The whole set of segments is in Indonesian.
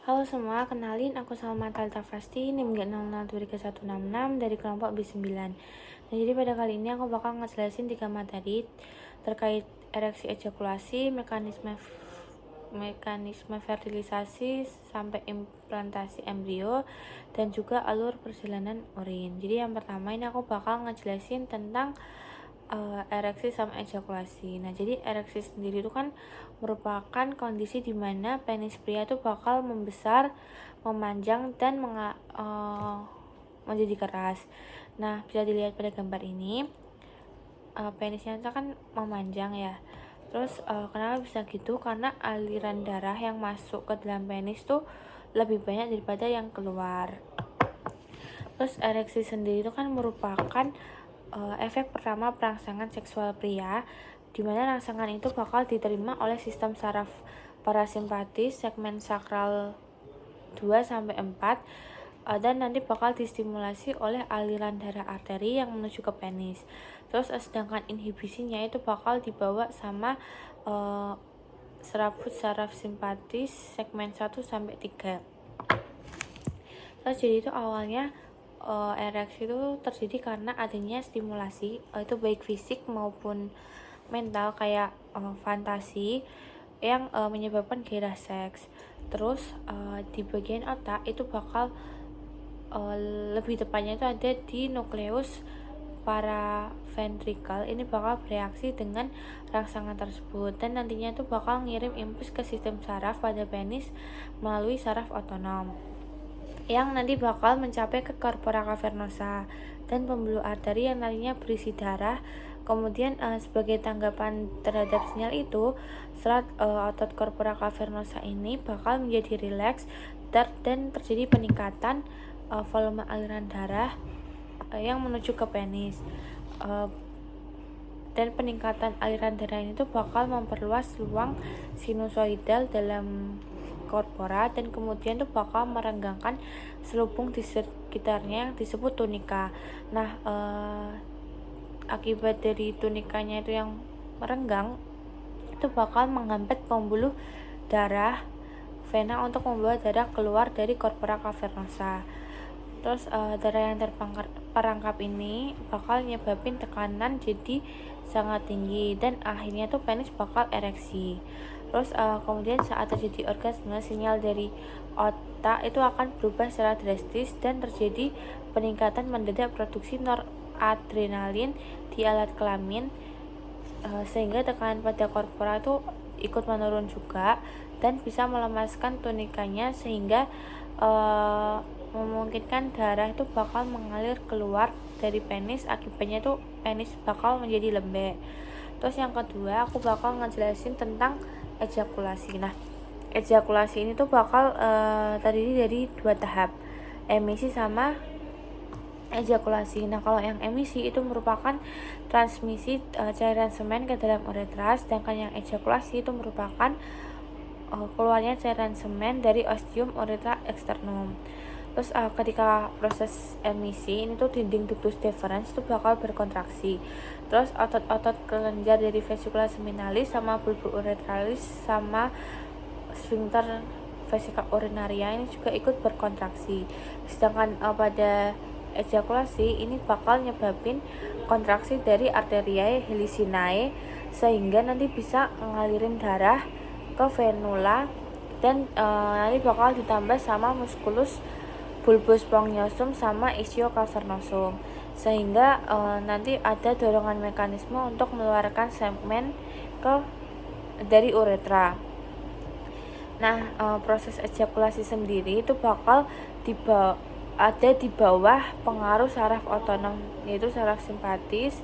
Halo semua, kenalin aku Salma Talita Fasti, NIM 002316 dari kelompok B9. Nah, jadi pada kali ini aku bakal ngejelasin 3 materi terkait ereksi ejakulasi, mekanisme fertilisasi sampai implantasi embrio, dan juga alur perjalanan urin. Jadi yang pertama ini aku bakal ngejelasin tentang ereksi sama ejakulasi. Nah, jadi ereksi sendiri itu kan merupakan kondisi di mana penis pria itu bakal membesar, memanjang, dan menjadi keras. Nah, bisa dilihat pada gambar ini, penisnya itu kan memanjang ya. Terus kenapa bisa gitu? Karena aliran darah yang masuk ke dalam penis tuh lebih banyak daripada yang keluar. Terus ereksi sendiri itu kan merupakan efek pertama perangsangan seksual pria, di mana rangsangan itu bakal diterima oleh sistem saraf parasimpatis segmen sakral 2-4, dan nanti bakal distimulasi oleh aliran darah arteri yang menuju ke penis. Terus sedangkan inhibisinya itu bakal dibawa sama serabut saraf simpatis segmen 1-3. Terus jadi itu awalnya ereksi itu terjadi karena adanya stimulasi, itu baik fisik maupun mental, kayak fantasi yang menyebabkan gairah seks. Terus di bagian otak itu bakal lebih tepatnya itu ada di nukleus paraventrikel, ini bakal bereaksi dengan rangsangan tersebut, dan nantinya itu bakal ngirim impuls ke sistem saraf pada penis melalui saraf otonom yang nanti bakal mencapai ke corpora cavernosa dan pembuluh arteri yang nantinya berisi darah. Kemudian sebagai tanggapan terhadap sinyal itu, serat otot corpora cavernosa ini bakal menjadi rileks dan terjadi peningkatan volume aliran darah yang menuju ke penis. Dan peningkatan aliran darah ini tuh bakal memperluas ruang sinusoidal dalam korpora, dan kemudian tuh bakal merenggangkan selubung di sekitarnya yang disebut tunika. Nah, akibat dari tunikanya itu yang merenggang, itu bakal menghambat pembuluh darah vena untuk membawa darah keluar dari corpora cavernosa. Terus darah yang terperangkap ini bakal nyebabin tekanan jadi sangat tinggi, dan akhirnya tuh penis bakal ereksi. Terus kemudian saat terjadi orgasme, sinyal dari otak itu akan berubah secara drastis dan terjadi peningkatan mendadak produksi noradrenalin di alat kelamin, sehingga tekanan pada korpora itu ikut menurun juga dan bisa melemaskan tunikanya, sehingga memungkinkan darah itu bakal mengalir keluar dari penis. Akibatnya tuh penis bakal menjadi lembek. Terus yang kedua, aku bakal ngejelasin tentang ejakulasi. Nah, ejakulasi ini tuh bakal terdiri dari 2 tahap, emisi sama ejakulasi. Nah, kalau yang emisi itu merupakan transmisi cairan semen ke dalam uretra, sedangkan yang ejakulasi itu merupakan keluarnya cairan semen dari ostium uretra externum. Terus ketika proses emisi ini tuh dinding ductus deferens itu bakal berkontraksi. Terus otot-otot kelenjar dari vesicula seminalis sama bulbus uretralis sama sphincter vesica urinaria ini juga ikut berkontraksi. Sedangkan pada ejakulasi ini bakal nyebabin kontraksi dari arteriae helicinae, sehingga nanti bisa ngalirin darah ke venula, dan nanti bakal ditambah sama musculus bulbus spongiosum sama ischio cavernosum, sehingga nanti ada dorongan mekanisme untuk mengeluarkan semen dari uretra. Nah, proses ejakulasi sendiri itu bakal ada di bawah pengaruh saraf otonom, yaitu saraf simpatis,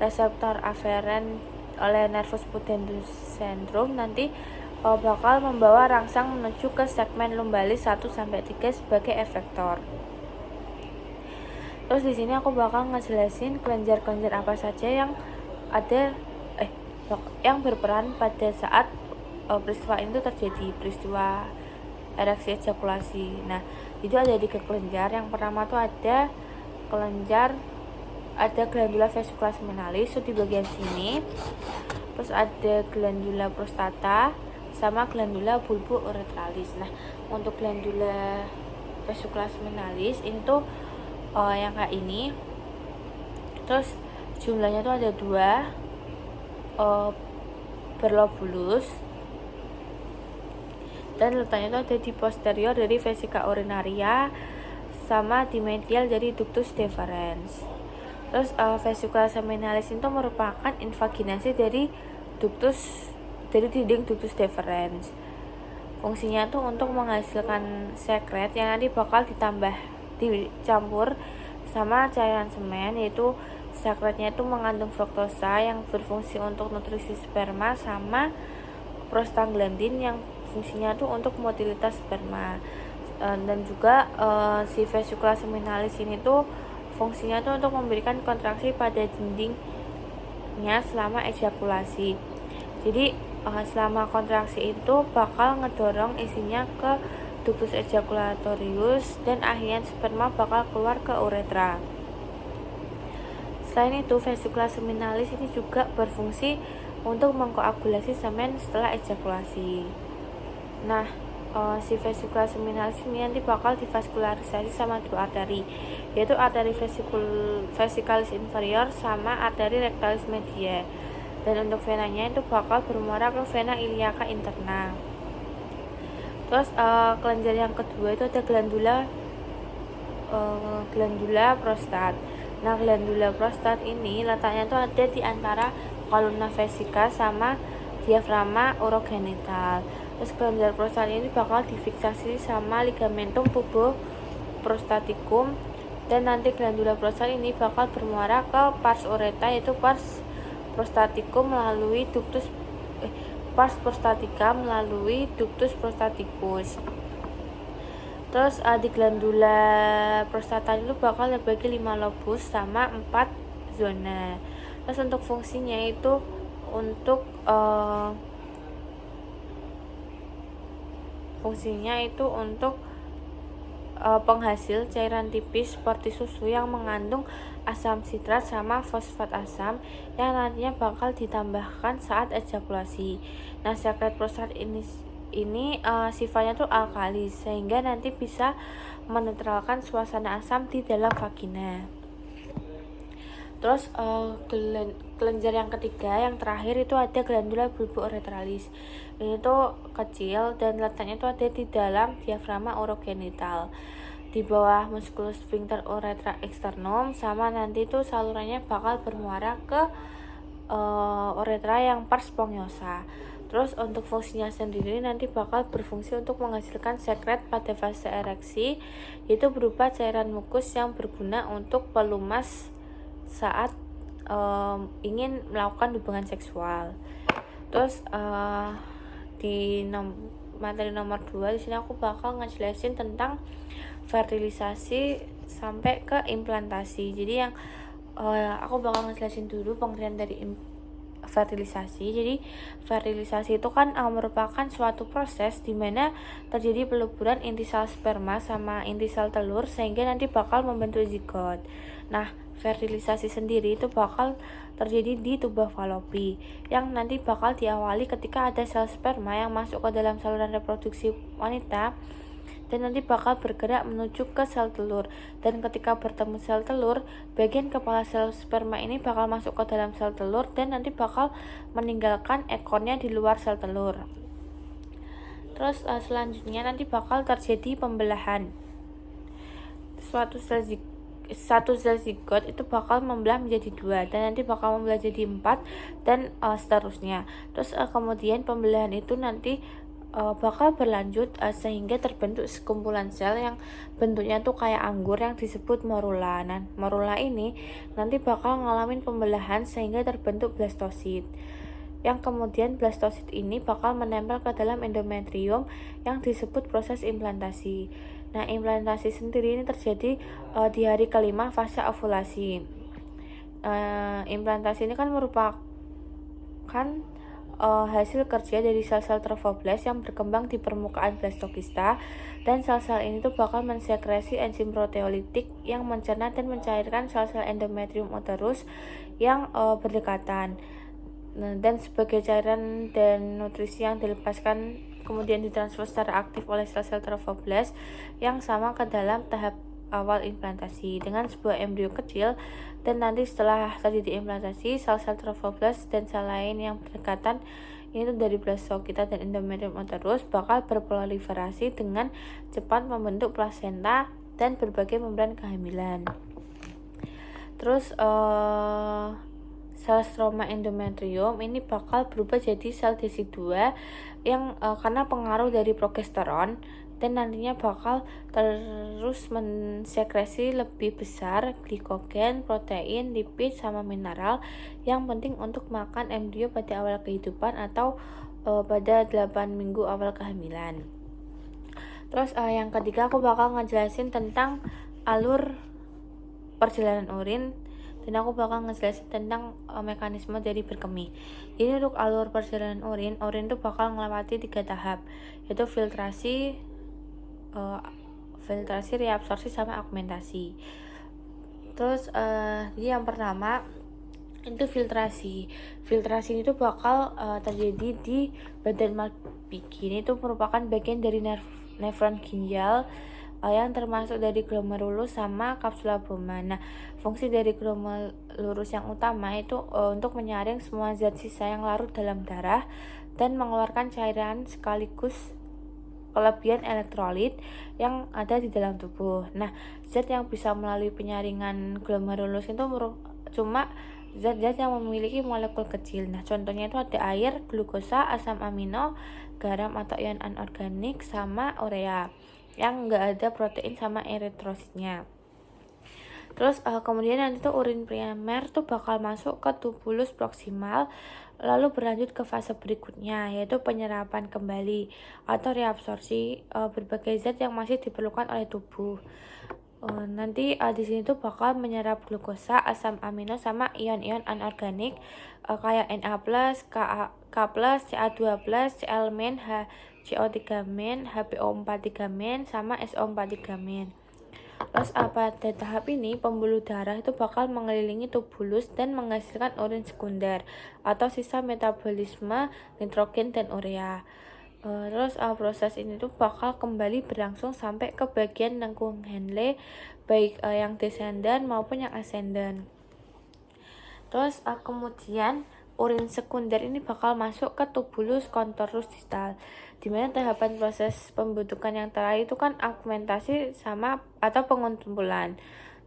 reseptor aferen oleh nervus pudendus centrum, nanti bakal membawa rangsang menuju ke segmen lumbalis 1-3 sebagai efektor. Terus di sini aku bakal ngejelasin kelenjar-kelenjar apa saja yang ada yang berperan pada saat peristiwa itu terjadi, peristiwa ereksi ejakulasi. Nah, itu ada 3 kelenjar. Yang pertama tuh ada glandula vesicula seminalis itu di bagian sini. Terus ada glandula prostata sama glandula bulbo uretralis. Nah, untuk glandula vesicula seminalis ini tuh yang kayak ini. Terus jumlahnya tuh ada 2, berlobulus, dan letaknya itu ada di posterior dari vesika urinaria sama di medial dari ductus deferens. Terus vesicula seminalis itu merupakan invaginasi dari dinding ductus deferens. Fungsinya tuh untuk menghasilkan sekret yang nanti bakal dicampur sama cairan semen, yaitu sekretnya itu mengandung fruktosa yang berfungsi untuk nutrisi sperma sama prostaglandin yang fungsinya tuh untuk motilitas sperma. Dan juga si vesicula seminalis ini tuh fungsinya tuh untuk memberikan kontraksi pada dindingnya selama ejakulasi. Jadi selama kontraksi itu bakal ngedorong isinya ke ductus ejaculatorius dan akhirnya sperma bakal keluar ke uretra. Selain itu, vesicula seminalis ini juga berfungsi untuk mengkoagulasi semen setelah ejakulasi. Nah, si vesicula seminalis ini nanti bakal divaskularisasi sama 2 arteri, yaitu arteri vesicalis inferior sama arteri rectalis media. Dan untuk venanya itu bakal bermuara ke vena iliaca interna. Terus kelenjar yang kedua itu ada glandula prostat. Nah, glandula prostat ini letaknya tuh ada di antara columna vesica sama diafragma urogenital. Terus glandula prostat ini bakal difiksasi sama ligamentum puboprostaticum, dan nanti glandula prostat ini bakal bermuara ke pars ureta, yaitu pars prostaticum melalui pars prostatica melalui ductus prostaticus. Terus di glandula prostata itu bakal terbagi 5 lobus sama 4 zona. Terus untuk fungsinya itu untuk penghasil cairan tipis seperti susu yang mengandung asam sitrat sama fosfat asam yang nantinya bakal ditambahkan saat ejakulasi. Nah, sekret prostat ini sifatnya tuh alkali sehingga nanti bisa menetralkan suasana asam di dalam vagina. Terus kelenjar yang ketiga, yang terakhir itu ada glandula bulbo-uretralis. Ini tuh kecil dan letaknya tuh ada di dalam diafragma urogenital, di bawah musculus sphincter uretra externum, sama nanti tuh salurannya bakal bermuara ke uretra yang pars spongiosum. Terus untuk fungsinya sendiri nanti bakal berfungsi untuk menghasilkan sekret pada fase ereksi, yaitu berupa cairan mukus yang berguna untuk pelumas saat ingin melakukan hubungan seksual. Terus di materi nomor 2 di sini aku bakal ngejelasin tentang fertilisasi sampai ke implantasi. Jadi yang aku bakal ngejelasin dulu pengertian dari fertilisasi. Jadi fertilisasi itu kan merupakan suatu proses di mana terjadi peleburan inti sel sperma sama inti sel telur sehingga nanti bakal membentuk zigot. Nah, fertilisasi sendiri itu bakal terjadi di tuba falopi yang nanti bakal diawali ketika ada sel sperma yang masuk ke dalam saluran reproduksi wanita dan nanti bakal bergerak menuju ke sel telur, dan ketika bertemu sel telur, bagian kepala sel sperma ini bakal masuk ke dalam sel telur dan nanti bakal meninggalkan ekornya di luar sel telur. Terus selanjutnya nanti bakal terjadi pembelahan. Satu sel zigot itu bakal membelah menjadi 2 dan nanti bakal membelah jadi 4 dan seterusnya. Terus kemudian pembelahan itu nanti bakal berlanjut sehingga terbentuk sekumpulan sel yang bentuknya tuh kayak anggur yang disebut morula. Nah, morula ini nanti bakal ngalamin pembelahan sehingga terbentuk blastosit. Yang kemudian blastosit ini bakal menempel ke dalam endometrium yang disebut proses implantasi. Nah, implantasi sendiri ini terjadi di hari kelima fase ovulasi. Implantasi ini kan merupakan hasil kerja dari sel-sel trofoblast yang berkembang di permukaan blastokista, dan sel-sel ini tuh bakal mensekresi enzim proteolitik yang mencerna dan mencairkan sel-sel endometrium uterus yang berdekatan. Nah, dan sebagai cairan dan nutrisi yang dilepaskan kemudian ditransfer secara aktif oleh sel-sel trofoblast yang sama ke dalam tahap awal implantasi dengan sebuah embrio kecil, dan nanti setelah terjadi implantasi, sel-sel trofoblast dan sel lain yang berdekatan ini tuh dari blastocita dan endometrium uterus bakal berproliferasi dengan cepat membentuk plasenta dan berbagai membran kehamilan. Terus sel stroma endometrium ini bakal berubah jadi sel desidua yang karena pengaruh dari progesteron, dan nantinya bakal terus mensekresi lebih besar glikogen, protein, lipid, sama mineral yang penting untuk makan embrio pada awal kehidupan atau pada 8 minggu awal kehamilan. Terus yang ketiga aku bakal ngejelasin tentang alur perjalanan urin, dan aku bakal ngejelasin tentang mekanisme dari berkemih. Jadi untuk alur perjalanan urin itu bakal melewati 3 tahap, yaitu filtrasi, reabsorpsi, sama augmentasi. Terus jadi yang pertama itu filtrasi itu bakal terjadi di badan Malpighi. Ini itu merupakan bagian dari nefron ginjal yang termasuk dari glomerulus sama kapsula Bowman. Nah, fungsi dari glomerulus yang utama itu untuk menyaring semua zat sisa yang larut dalam darah dan mengeluarkan cairan sekaligus kelebihan elektrolit yang ada di dalam tubuh. Nah, zat yang bisa melalui penyaringan glomerulus itu cuma zat-zat yang memiliki molekul kecil. Nah, contohnya itu ada air, glukosa, asam amino, garam atau ion anorganik, sama urea yang enggak ada protein sama eritrositnya. Terus kemudian nanti tuh urin primer tuh bakal masuk ke tubulus proksimal, lalu berlanjut ke fase berikutnya, yaitu penyerapan kembali atau reabsorpsi berbagai zat yang masih diperlukan oleh tubuh. Nanti di sini tuh bakal menyerap glukosa, asam amino, sama ion-ion anorganik kayak Na+, Ka+, Ca2+, Cl-, HCO3-, HPO4-, sama SO4-. Terus pada tahap ini pembuluh darah itu bakal mengelilingi tubulus dan menghasilkan urin sekunder atau sisa metabolisme nitrogen dan urea. Terus proses ini tuh bakal kembali berlangsung sampai ke bagian lengkung Henle, baik yang descendant maupun yang ascendant. Terus kemudian urin sekunder ini bakal masuk ke tubulus contorus distal, dimana tahapan proses pembentukan yang terakhir itu kan augmentasi sama atau pengumpulan.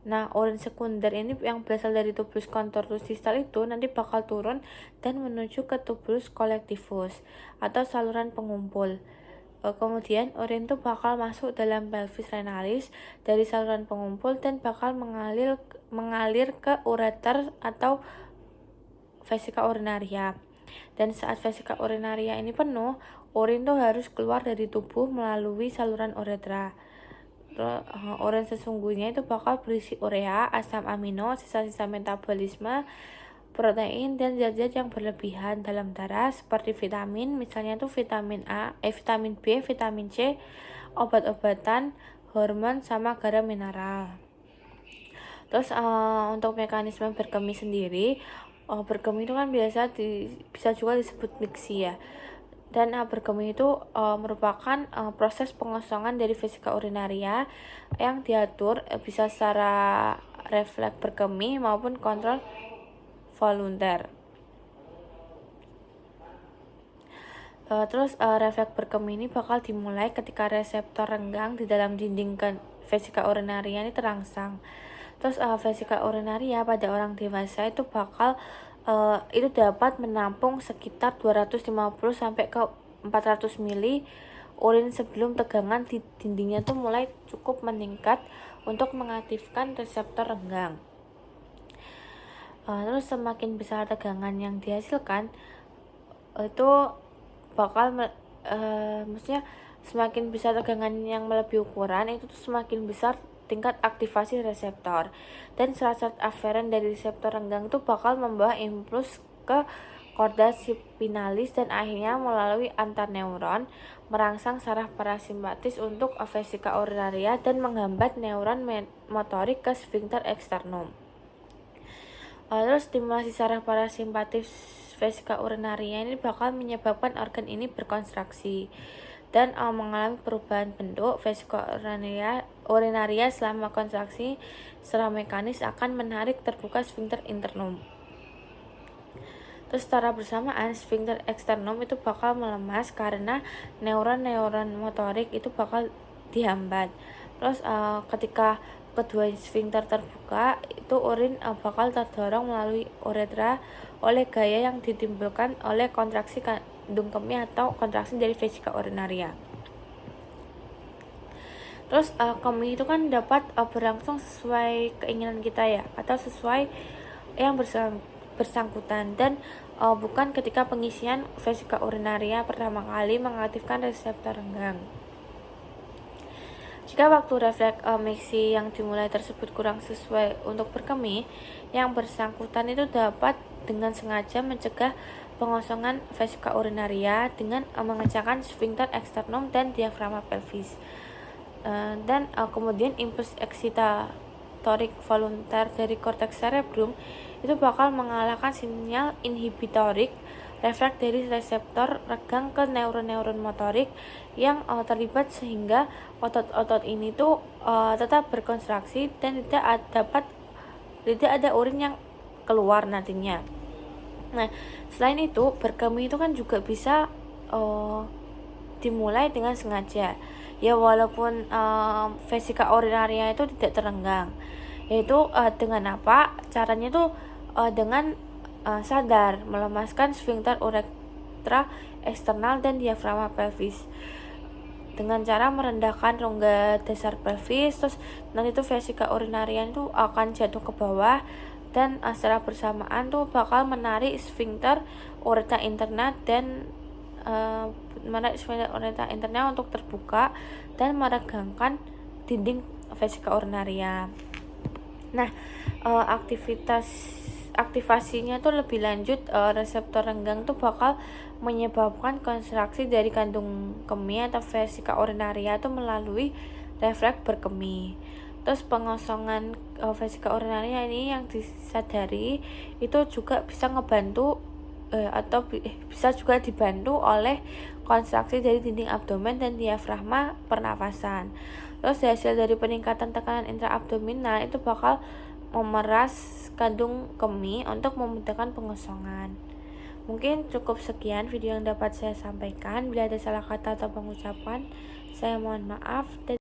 Nah, urin sekunder ini yang berasal dari tubulus contorus distal itu nanti bakal turun dan menuju ke tubulus collectivus atau saluran pengumpul. Kemudian urin itu bakal masuk dalam pelvis renalis dari saluran pengumpul dan bakal mengalir ke ureter atau vesika urinaria. Dan saat vesika urinaria ini penuh, urin tuh harus keluar dari tubuh melalui saluran uretra. Urin sesungguhnya itu bakal berisi urea, asam amino, sisa-sisa metabolisme, protein, dan zat-zat yang berlebihan dalam darah seperti vitamin, misalnya tuh vitamin B, vitamin C, obat-obatan, hormon, sama garam mineral. Terus untuk mekanisme berkemih sendiri, berkemih itu kan bisa juga disebut miksi ya. Dan berkemih itu merupakan proses pengosongan dari vesika urinaria yang diatur bisa secara refleks berkemih maupun kontrol volunter. Terus refleks berkemih ini bakal dimulai ketika reseptor renggang di dalam dinding vesika urinaria ini terangsang. Terus vesika urinaria pada orang dewasa itu bakal itu dapat menampung sekitar 250 sampai ke 400 mili urin sebelum tegangan di dindingnya tuh mulai cukup meningkat untuk mengaktifkan reseptor renggang. Terus semakin besar tegangan yang dihasilkan itu bakal maksudnya semakin besar tegangan yang melebihi ukuran itu tuh semakin besar tingkat aktivasi reseptor, dan serat-serat aferen dari reseptor renggang itu bakal membawa impuls ke korda spinalis dan akhirnya melalui antar neuron merangsang saraf parasimpatis untuk vesika urinaria dan menghambat neuron motorik ke sphincter externum. Terus stimulasi saraf parasimpatis vesika urinaria ini bakal menyebabkan organ ini berkontraksi. dan mengalami perubahan bentuk. Vesika urinaria selama kontraksi secara mekanis akan menarik terbuka sphincter internum. Terus secara bersamaan sphincter externum itu bakal melemas karena neuron-neuron motorik itu bakal dihambat. Terus ketika kedua sphincter terbuka, itu urin bakal terdorong melalui uretra oleh gaya yang ditimbulkan oleh kontraksi kandung kemih atau kontraksi dari vesika urinaria. Terus kemih itu kan dapat berlangsung sesuai keinginan kita ya, atau sesuai yang bersangkutan, dan bukan ketika pengisian vesika urinaria pertama kali mengaktifkan reseptor renggang. Jika waktu refleks mixi yang dimulai tersebut kurang sesuai untuk berkemih, yang bersangkutan itu dapat dengan sengaja mencegah pengosongan vesika urinaria dengan mengencangkan sphincter externum dan diafragma pelvis. Dan kemudian impuls eksitatorik voluntar dari korteks cerebrum itu bakal mengalahkan sinyal inhibitorik refleks dari reseptor renggang ke neuron-neuron motorik yang terlibat, sehingga otot-otot ini tuh tetap berkontraksi dan tidak ada urin yang keluar nantinya. Nah, selain itu berkemih itu kan juga bisa dimulai dengan sengaja ya, walaupun vesika urinaria itu tidak terenggang. Yaitu dengan apa? Caranya tuh dengan sadar melemaskan sphincter uretra eksternal dan diafragma pelvis dengan cara merendahkan rongga dasar pelvis. Terus nanti tuh vesika urinaria itu akan jatuh ke bawah, dan secara bersamaan tuh bakal menarik sphincter uretra interna dan menarik sphincter uretra interna untuk terbuka dan meregangkan dinding vesika urinaria. Nah, aktivasinya tuh lebih lanjut, reseptor renggang tuh bakal menyebabkan kontraksi dari kandung kemih atau vesika urinaria tuh melalui refleks berkemih. Terus pengosongan vesika urinaria ini yang disadari itu juga bisa ngebantu atau bisa juga dibantu oleh kontraksi dari dinding abdomen dan diafragma pernafasan. Terus hasil dari peningkatan tekanan intraabdominal itu bakal memeras kandung kemih untuk memudahkan pengosongan. Mungkin cukup sekian video yang dapat saya sampaikan. Bila ada salah kata atau pengucapan, saya mohon maaf.